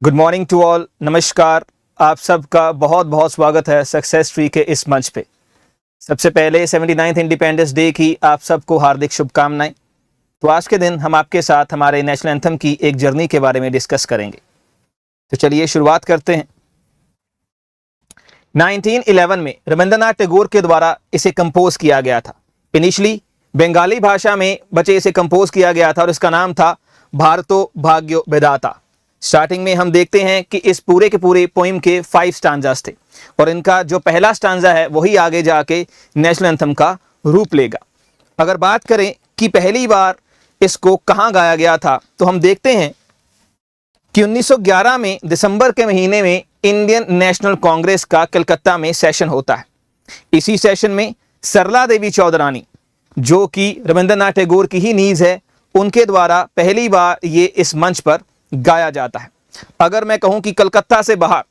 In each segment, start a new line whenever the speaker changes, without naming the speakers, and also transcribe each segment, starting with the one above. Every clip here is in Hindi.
Good morning to all. नमस्कार, आप सबका बहुत बहुत स्वागत है सक्सेस ट्री के इस मंच पे। सबसे पहले 79th इंडिपेंडेंस डे की आप सबको हार्दिक शुभकामनाएं। तो आज के दिन हम आपके साथ हमारे नेशनल एंथम की एक जर्नी के बारे में डिस्कस करेंगे। तो चलिए शुरुआत करते हैं। 1911 में रविंद्रनाथ टैगोर के द्वारा इसे कंपोज किया गया था। इनिशियली बंगाली भाषा में बच्चे इसे कंपोज किया गया था और इसका नाम था भारतो भाग्यो वेदाता। स्टार्टिंग में हम देखते हैं कि इस पूरे के पूरे पोइम के 5 स्टांजास थे और इनका जो पहला स्टांजा है वही आगे जाके नेशनल एंथम का रूप लेगा। अगर बात करें कि पहली बार इसको कहाँ गाया गया था तो हम देखते हैं कि 1911 में दिसंबर के महीने में इंडियन नेशनल कांग्रेस का कलकत्ता में सेशन होता है। इसी सेशन में सरला देवी चौधरानी, जो कि रविंद्रनाथ टैगोर की ही नीज है, उनके द्वारा पहली बार ये इस मंच पर गाया जाता है। अगर मैं कहूं कि कलकत्ता से बाहर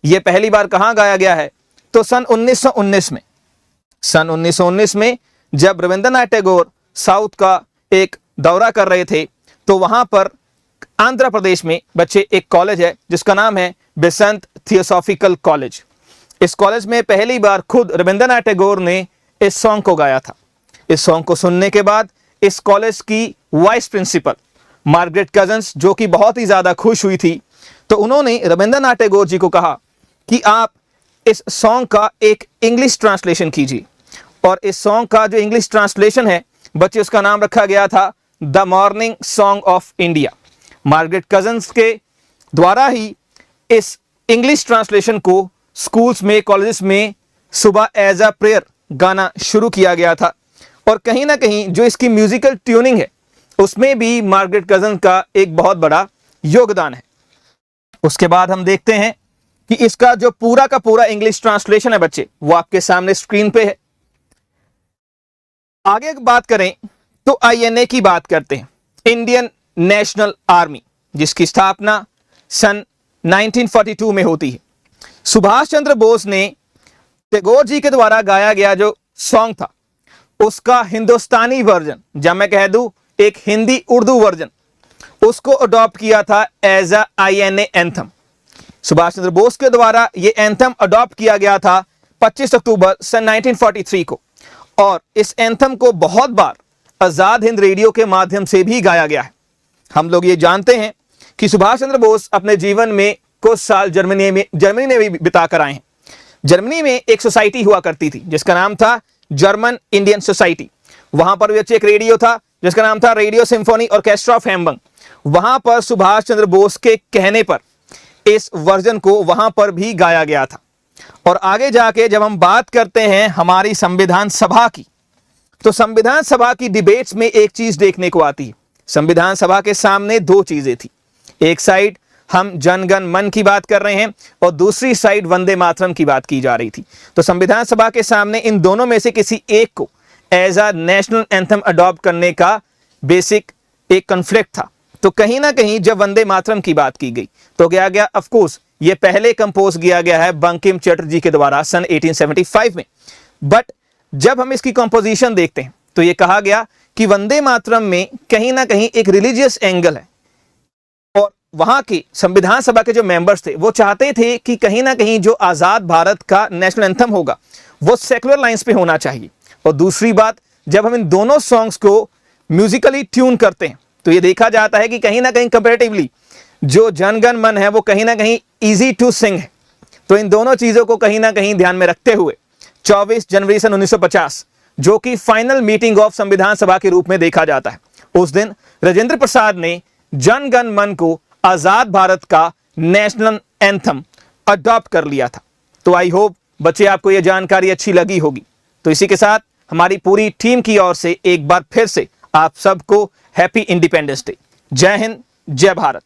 यह पहली बार कहां गाया गया है तो सन 1919 में जब रविंद्रनाथ टैगोर साउथ का एक दौरा कर रहे थे तो वहां पर आंध्र प्रदेश में बच्चे एक कॉलेज है जिसका नाम है बेसंत थियोसॉफिकल कॉलेज। इस कॉलेज में पहली बार खुद रविंद्रनाथ टैगोर ने इस सॉन्ग को गाया था। इस सॉन्ग को सुनने के बाद इस कॉलेज की वाइस प्रिंसिपल मार्गरेट कजन्स, जो कि बहुत ही ज्यादा खुश हुई थी, तो उन्होंने रविंद्रनाथ टैगोर जी को कहा कि आप इस सॉन्ग का एक इंग्लिश ट्रांसलेशन कीजिए। और इस सॉन्ग का जो इंग्लिश ट्रांसलेशन है बच्चे, उसका नाम रखा गया था the morning song of India. Margaret cousins के द्वारा ही इस इंग्लिश ट्रांसलेशन को स्कूल्स में, कॉलेजेस में सुबह एज अ प्रेयर गाना शुरू किया गया था। और कहीं ना कहीं जो इसकी म्यूजिकल ट्यूनिंग है उसमें भी मार्गरेट कजन्स का एक बहुत बड़ा योगदान है। उसके बाद हम देखते हैं कि इसका जो पूरा का पूरा इंग्लिश ट्रांसलेशन है बच्चे, वो आपके सामने स्क्रीन पे है। आगे बात करें तो आईएनए की बात करते हैं, इंडियन नेशनल आर्मी, जिसकी स्थापना सन 1942 में होती है। सुभाष चंद्र बोस ने टैगोर जी के द्वारा गाया गया जो सॉन्ग था उसका हिंदुस्तानी वर्जन, जब मैं कह दूं एक हिंदी उर्दू वर्जन, उसको अडॉप्ट किया था as a INA anthem. Subhash Chandra Bose के द्वारा यह एंथम अडॉप्ट किया गया था 25 अक्टूबर सन 1943 को। और इस एंथम को बहुत बार आजाद हिंद रेडियो के माध्यम से भी गाया गया है। हम लोग ये जानते हैं कि सुभाष चंद्र बोस अपने जीवन में कुछ साल जर्मनी में भी बिता कर आए हैं। जर्मनी में एक सोसाइटी हुआ करती थी जिसका नाम था जर्मन इंडियन सोसाइटी। वहां पर भी एक रेडियो था जिसका नाम था radio symphony orchestra of Hamburg. वहां पर सुभाष चंद्र बोस के कहने पर इस वर्जन को वहां पर भी गाया गया था। और आगे जाके जब हम बात करते हैं हमारी संविधान सभा की, तो संविधान सभा की डिबेट्स में एक चीज देखने को आती है। संविधान सभा के सामने 2 चीजें थी। एक साइड हम जन गण मन की बात कर रहे हैं और दूसरी साइड वंदे मातरम की बात की जा रही थी। तो संविधान सभा के सामने इन दोनों में से किसी एक को as a national anthem adopt करने का बेसिक एक कॉन्फ्लिक्ट था। तो कहीं ना कहीं जब वंदे मातरम की बात की गई तो क्या गया, ऑफ कोर्स ये पहले कंपोज किया गया है बंकिम चटर्जी के द्वारा सन 1875 में। बट जब हम इसकी कंपोजिशन देखते हैं तो ये कहा गया कि वंदे मातरम में कहीं ना कहीं एक रिलीजियस एंगल है। और वहां के संविधान सभा के जो मेंबर्स थे वो चाहते थे कि कहीं ना कहीं जो आजाद भारत का नेशनल एंथम होगा वो सेकुलर लाइंस पे होना चाहिए। और दूसरी बात, जब हम इन दोनों सॉन्ग्स को म्यूजिकली ट्यून करते हैं तो ये देखा जाता है कि कहीं ना कहीं कंपैरेटिवली जो जनगण मन है वो कहीं ना कहीं इजी टू सिंग है। तो इन दोनों चीजों को कहीं ना कहीं ध्यान में रखते हुए 24 जनवरी सन 1950, जो कि फाइनल मीटिंग ऑफ संविधान सभा के रूप में देखा जाता है, उस दिन राजेंद्र प्रसाद ने जनगण मन को आजाद भारत का नेशनल एंथम अडॉप्ट कर लिया था। तो आई होप बच्चे आपको यह जानकारी अच्छी लगी होगी। तो इसी के साथ हमारी पूरी टीम की ओर से एक बार फिर से आप सबको हैप्पी इंडिपेंडेंस डे। जय हिंद, जय भारत।